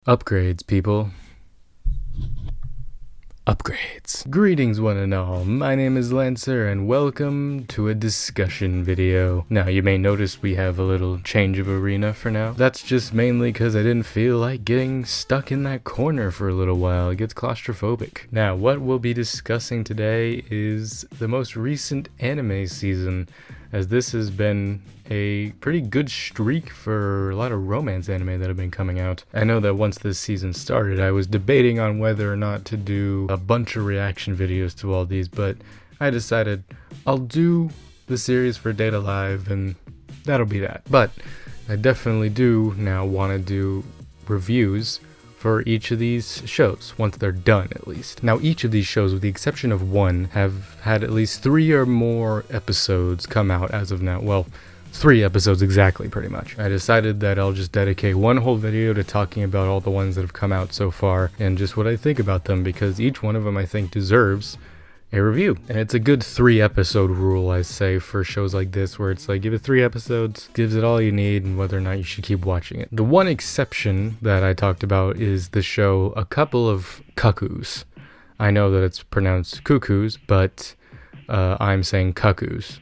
Upgrades, people. Upgrades. Greetings, one and all. My name is Lancer, and welcome to a discussion video. Now, you may notice we have a little change of arena for now. That's just mainly because I didn't feel like getting stuck in that corner for a little while. It gets claustrophobic. Now, what we'll be discussing today is the most recent anime season, as this has been a pretty good streak for a lot of romance anime that have been coming out. I know that once this season started, I was debating on whether or not to do a bunch of reaction videos to all these, but I decided I'll do the series for Data Live, and that'll be that. But I definitely do now want to do reviews for each of these shows, once they're done at least. Now, each of these shows, with the exception of one, have had at least 3 or more episodes come out as of now. Well, 3 episodes exactly, pretty much. I decided that I'll just dedicate one whole video to talking about all the ones that have come out so far, and just what I think about them, because each one of them I think deserves a review. And it's a good 3 episode rule, I say, for shows like this, where it's like, give it 3 episodes, gives it all you need, and whether or not you should keep watching it. The one exception that I talked about is the show A Couple of Cuckoos. I know that it's pronounced cuckoos, but I'm saying cuckoos,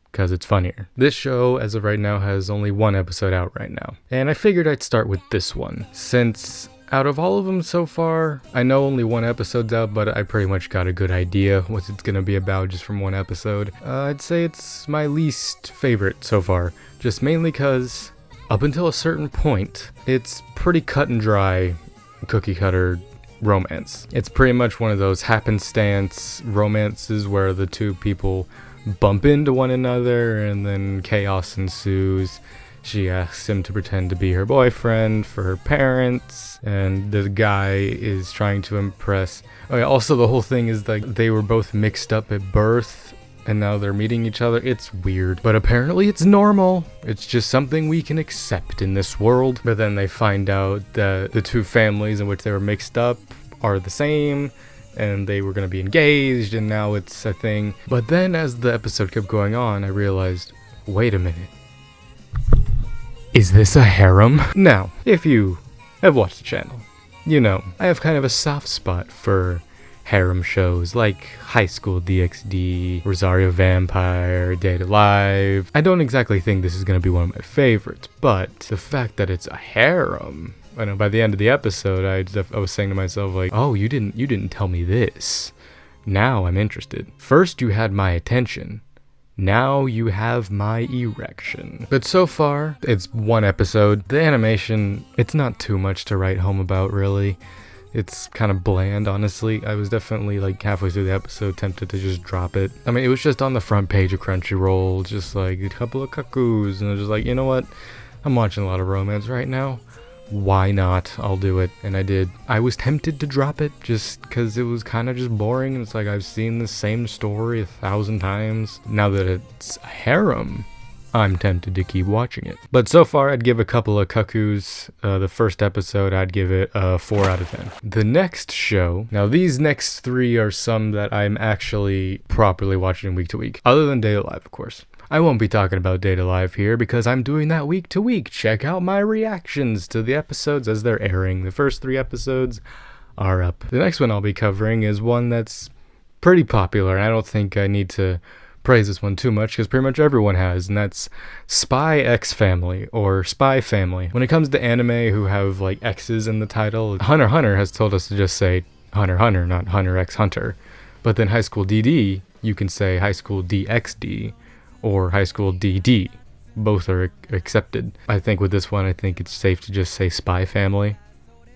because it's funnier. This show, as of right now, has only 1 episode out right now. And I figured I'd start with this one, since out of all of them so far, I know only 1 episode's out, but I pretty much got a good idea what it's gonna be about just from 1 episode. I'd say it's my least favorite so far, just mainly because up until a certain point, it's pretty cut and dry, cookie cutter romance. It's pretty much one of those happenstance romances where the 2 people bump into one another and then chaos ensues. She asks him to pretend to be her boyfriend for her parents, and the guy is trying to impress. Oh yeah, also the whole thing is like they were both mixed up at birth and now they're meeting each other. It's weird, but apparently it's normal. It's just something we can accept in this world. But then they find out that the 2 families in which they were mixed up are the same, and they were going to be engaged, and now it's a thing. But then as the episode kept going on, I realized, wait a minute. Is this a harem? Now, if you have watched the channel, you know I have kind of a soft spot for harem shows like High School DxD, Rosario Vampire, Data Live. I don't exactly think this is going to be one of my favorites, but the fact that it's a harem, I know by the end of the episode, I was saying to myself, like, oh, you didn't tell me this. Now I'm interested. First you had my attention. Now you have my erection. But so far, it's 1 episode. The animation, it's not too much to write home about, really. It's kind of bland, honestly. I was definitely, like, halfway through the episode tempted to just drop it. I mean, it was just on the front page of Crunchyroll, just like A Couple of Cuckoos, and I was just like, you know what? I'm watching a lot of romance right now. Why not? I'll do it. And I did. I was tempted to drop it just because it was kind of just boring, and it's like I've seen the same story 1,000 times. Now that it's a harem, I'm tempted to keep watching it. But so far, I'd give A Couple of Cuckoos, the first episode, I'd give it a 4 out of 10. The next show, now these next 3 are some that I'm actually properly watching week to week, other than Data Live, of course. I won't be talking about Data Live here because I'm doing that week to week. Check out my reactions to the episodes as they're airing. The first 3 episodes are up. The next one I'll be covering is one that's pretty popular, and I don't think I need to praise this one too much because pretty much everyone has, and that's Spy X Family, or Spy Family. When it comes to anime who have like X's in the title, Hunter x Hunter has told us to just say Hunter x Hunter, not Hunter x Hunter. But then High School DD, you can say High School DxD, or High School DD. Both are accepted. I think with this one, I think it's safe to just say Spy Family,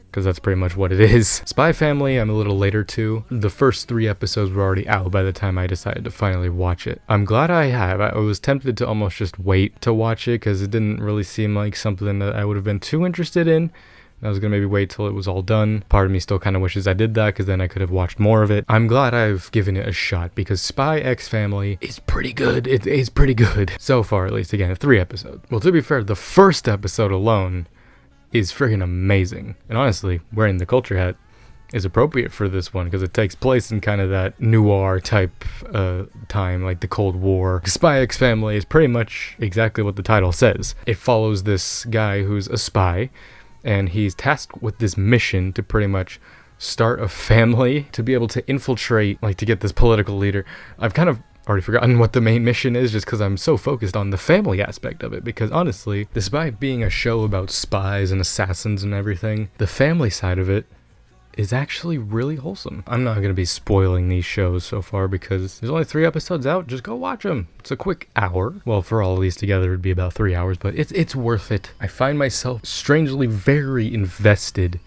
because that's pretty much what it is. Spy Family, I'm a little later to. The first 3 episodes were already out by the time I decided to finally watch it. I'm glad I have. I was tempted to almost just wait to watch it, because it didn't really seem like something that I would have been too interested in. I was gonna maybe wait till it was all done. Part of me still kind of wishes I did that, because then I could have watched more of it. I'm glad I've given it a shot, because Spy X Family is pretty good. It is pretty good. So far, at least. Again, 3 episodes. Well, to be fair, the first episode alone is friggin' amazing. And honestly, wearing the culture hat is appropriate for this one, because it takes place in kind of that noir type time, like the Cold War. Spy X Family is pretty much exactly what the title says. It follows this guy who's a spy, and he's tasked with this mission to pretty much start a family, to be able to infiltrate, like to get this political leader. I've kind of already forgotten what the main mission is just because I'm so focused on the family aspect of it, because honestly, despite being a show about spies and assassins and everything, the family side of it is actually really wholesome. I'm not going to be spoiling these shows so far because there's only 3 episodes out. Just go watch them. It's a quick hour. Well, for all of these together, it'd be about 3 hours, but it's worth it. I find myself strangely very invested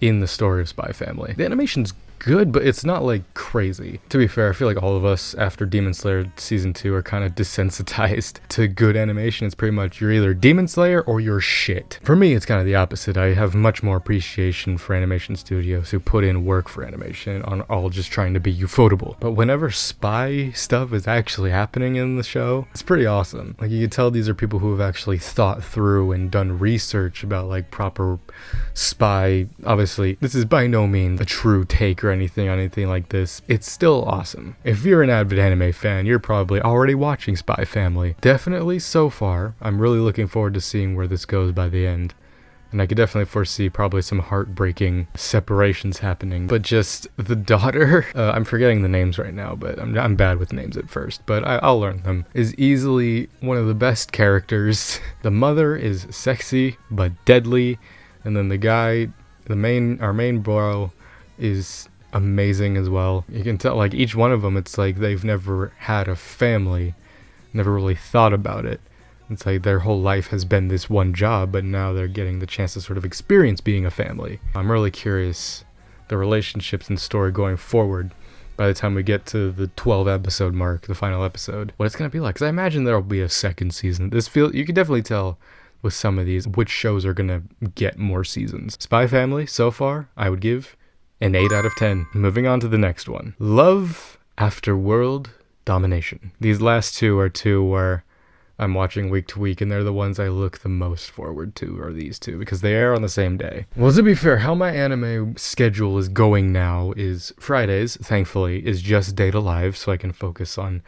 in the story of Spy Family. The animation's good, but it's not like crazy. To be fair, I feel like all of us after Demon Slayer season 2 are kind of desensitized to good animation. It's pretty much you're either Demon Slayer or you're shit. For me, it's kind of the opposite. I have much more appreciation for animation studios who put in work for animation on all just trying to be ufotable. But whenever spy stuff is actually happening in the show, it's pretty awesome. Like, you can tell these are people who have actually thought through and done research about like proper spy. Obviously, this is by no means a true take or anything like this. It's still awesome. If you're an avid anime fan, you're probably already watching Spy Family. Definitely so far. I'm really looking forward to seeing where this goes by the end. And I could definitely foresee probably some heartbreaking separations happening. But just the daughter, I'm forgetting the names right now, but I'm bad with names at first, but I'll learn them, is easily one of the best characters. The mother is sexy, but deadly. And then the guy, our main bro, is amazing as well. You can tell, like, each one of them, it's like they've never had a family, never really thought about it. It's like their whole life has been this one job, but now they're getting the chance to sort of experience being a family. I'm really curious the relationships and story going forward by the time we get to the 12 episode mark, the final episode, what it's gonna be like. Because I imagine there'll be a second season. You can definitely tell with some of these which shows are gonna get more seasons. Spy Family, so far, I would give an 8 out of 10. Moving on to the next one. Love After World Domination. These last 2 are 2 where I'm watching week to week, and they're the ones I look the most forward to, are these 2, because they air on the same day. Well, to be fair, how my anime schedule is going now is Fridays, thankfully, is just Data Live, so I can focus on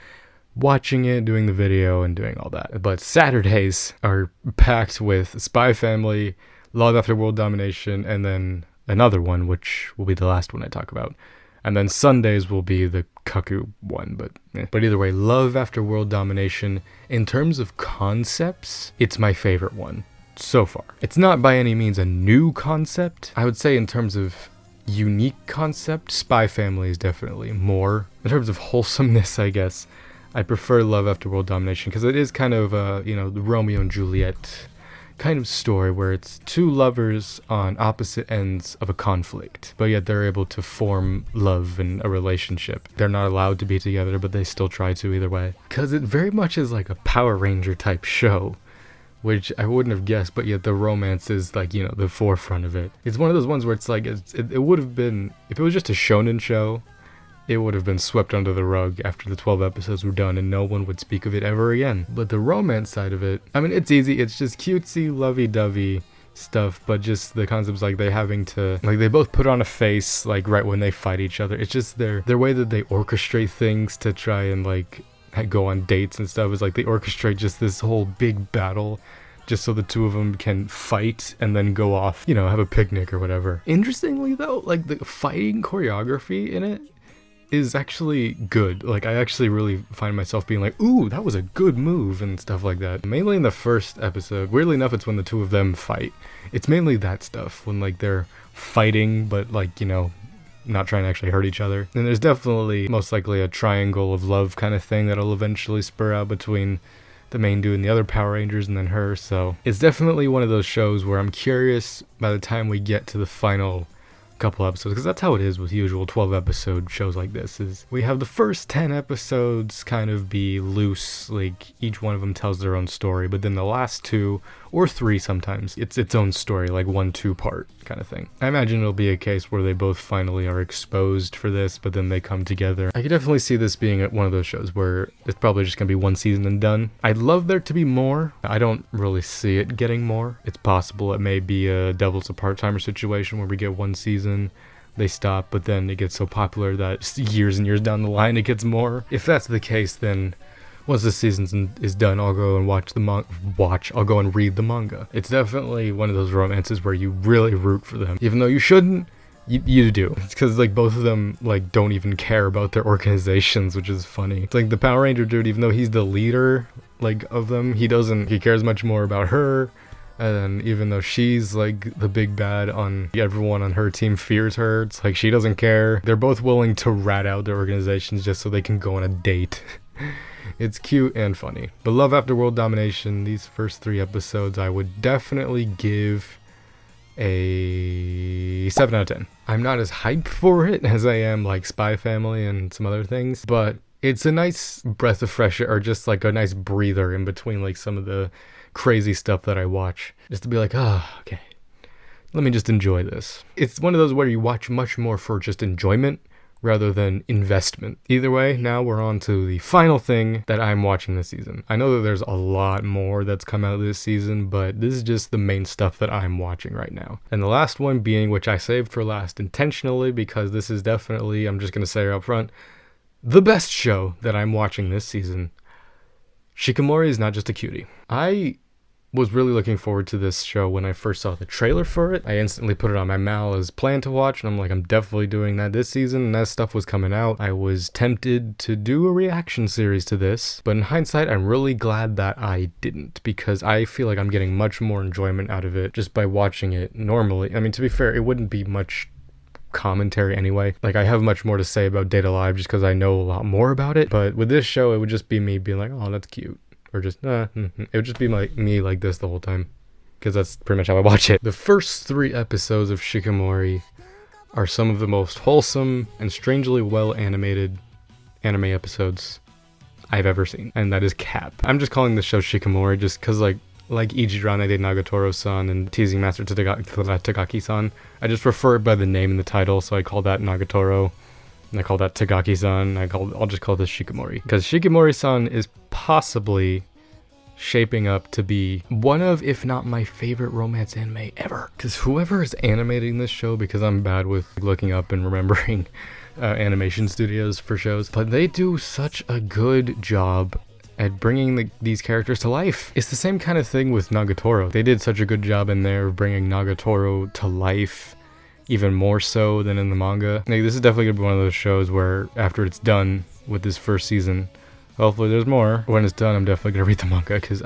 watching it, doing the video, and doing all that. But Saturdays are packed with Spy Family, Love After World Domination, and then another one, which will be the last one I talk about. And then Sundays will be the Cuckoo one, but either way, Love After World Domination, in terms of concepts, it's my favorite one so far. It's not by any means a new concept. I would say in terms of unique concept, Spy Family is definitely more. In terms of wholesomeness, I guess, I prefer Love After World Domination, because it is kind of the Romeo and Juliet kind of story where it's 2 lovers on opposite ends of a conflict, but yet they're able to form love and a relationship. They're not allowed to be together, but they still try to either way. Because it very much is like a Power Ranger type show, which I wouldn't have guessed, but yet the romance is like, the forefront of it. It's one of those ones where it's like, it would have been, if it was just a shonen show, it would have been swept under the rug after the 12 episodes were done and no one would speak of it ever again. But the romance side of it, I mean, it's easy. It's just cutesy, lovey-dovey stuff, but just the concepts, like they having to, like, they both put on a face, like, right when they fight each other. It's just their way that they orchestrate things to try and, like, go on dates and stuff is like they orchestrate just this whole big battle just so the 2 of them can fight and then go off, have a picnic or whatever. Interestingly, though, like, the fighting choreography in it is actually good. Like, I actually really find myself being like, ooh, that was a good move and stuff like that. Mainly in the first episode. Weirdly enough, it's when the 2 of them fight. It's mainly that stuff, when, like, they're fighting, but, like, not trying to actually hurt each other. And there's definitely, most likely, a triangle of love kind of thing that'll eventually spur out between the main dude and the other Power Rangers and then her. So it's definitely one of those shows where I'm curious by the time we get to the final couple episodes, because that's how it is with usual 12 episode shows like this, is we have the first 10 episodes kind of be loose, like each one of them tells their own story, but then the last 2 or 3 sometimes it's its own story, like 1-2 part kind of thing. I imagine it'll be a case where they both finally are exposed for this, but then they come together. I could definitely see this being one of those shows where it's probably just gonna be 1 season and done. I'd love there to be more. I don't really see it getting more. It's possible it may be a Devil's a Part-Timer situation where we get 1 season, they stop, but then it gets so popular that years and years down the line it gets more. If that's the case, then once this season is done, I'll go and I'll go and read the manga. It's definitely one of those romances where you really root for them, even though you shouldn't. You do. It's because like both of them like don't even care about their organizations, which is funny. It's like the Power Ranger dude, even though he's the leader like of them, he cares much more about her. And then even though she's like the big bad, everyone on her team fears her, it's like she doesn't care. They're both willing to rat out their organizations just so they can go on a date. It's cute and funny. But Love After World Domination, these first 3 episodes, I would definitely give a 7 out of 10. I'm not as hyped for it as I am like Spy Family and some other things, but it's a nice breath of fresh air, or just like a nice breather in between like some of the crazy stuff that I watch, just to be like, okay, let me just enjoy this. It's one of those where you watch much more for just enjoyment rather than investment. Either way, now we're on to the final thing that I'm watching this season. I know that there's a lot more that's come out this season, but this is just the main stuff that I'm watching right now. And the last one being, which I saved for last intentionally, because this is definitely, I'm just going to say it up front, the best show that I'm watching this season. Shikimori is not just a cutie. I was really looking forward to this show when I first saw the trailer for it. I instantly put it on my Mal as plan to watch, and I'm like, I'm definitely doing that this season. And as stuff was coming out, I was tempted to do a reaction series to this, but in hindsight, I'm really glad that I didn't, because I feel like I'm getting much more enjoyment out of it just by watching it normally. I mean, to be fair, it wouldn't be much commentary anyway. Like, I have much more to say about Date Alive just because I know a lot more about it, but with this show, it would just be me being like, oh, that's cute. Or just, it would just be me like this the whole time, because that's pretty much how I watch it. The first 3 episodes of Shikimori are some of the most wholesome and strangely well animated anime episodes I've ever seen, and that is cap. I'm just calling this show Shikimori just because like Ijirane de Nagatoro-san and Teasing Master Tagaki-san, I just refer it by the name in the title, so I call that Nagatoro. And I call that Tagaki-san. I'll just call this Shikimori, because Shikimori-san is possibly shaping up to be one of, if not my favorite romance anime ever. Because whoever is animating this show, because I'm bad with looking up and remembering animation studios for shows, but they do such a good job at bringing these characters to life. It's the same kind of thing with Nagatoro. They did such a good job in there of bringing Nagatoro to life, even more so than in the manga. Like, this is definitely gonna be one of those shows where after it's done with this first season, hopefully there's more. When it's done, I'm definitely gonna read the manga, because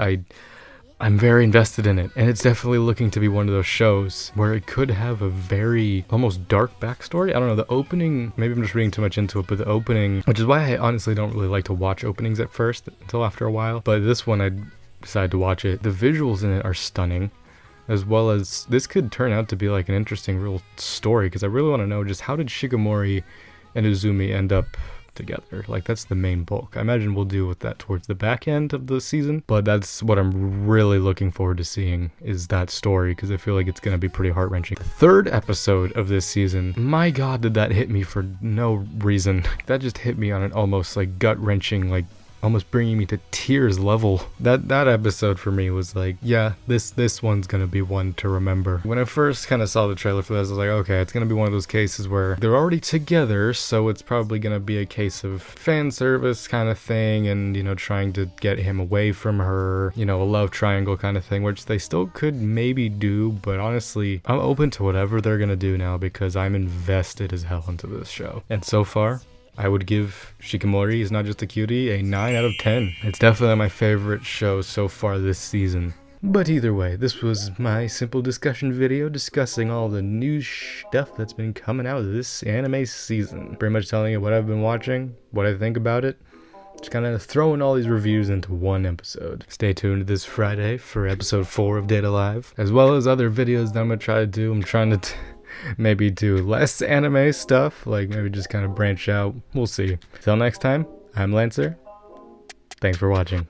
I'm very invested in it, and it's definitely looking to be one of those shows where it could have a very almost dark backstory. I don't know, the opening, maybe I'm just reading too much into it, but the opening, which is why I honestly don't really like to watch openings at first until after a while, but this one I decided to watch it. The visuals in it are stunning, as well as this could turn out to be like an interesting real story, because I really want to know just how did Shikimori and Izumi end up together. Like, that's the main bulk. I imagine we'll deal with that towards the back end of the season, but that's what I'm really looking forward to seeing, is that story, because I feel like it's going to be pretty heart-wrenching. The 3rd episode of this season, my god, did that hit me for no reason. That just hit me on an almost like gut-wrenching, like almost bringing me to tears level. That episode for me was like, yeah, this one's gonna be one to remember. When I first kind of saw the trailer for this, I was like, okay, it's gonna be one of those cases where they're already together, so it's probably gonna be a case of fan service kind of thing, and, you know, trying to get him away from her, you know, a love triangle kind of thing, which they still could maybe do, but honestly, I'm open to whatever they're gonna do now, because I'm invested as hell into this show. And so far, I would give Shikimori Is Not Just a Cutie a 9 out of 10. It's definitely my favorite show so far this season. But either way, this was my simple discussion video discussing all the new stuff that's been coming out this anime season. Pretty much telling you what I've been watching, what I think about it. Just kind of throwing all these reviews into one episode. Stay tuned this Friday for episode 4 of Date Alive, as well as other videos that I'm going to try to do. I'm trying to maybe do less anime stuff, like maybe just kind of branch out. We'll see. Till next time, I'm Lancer. Thanks for watching.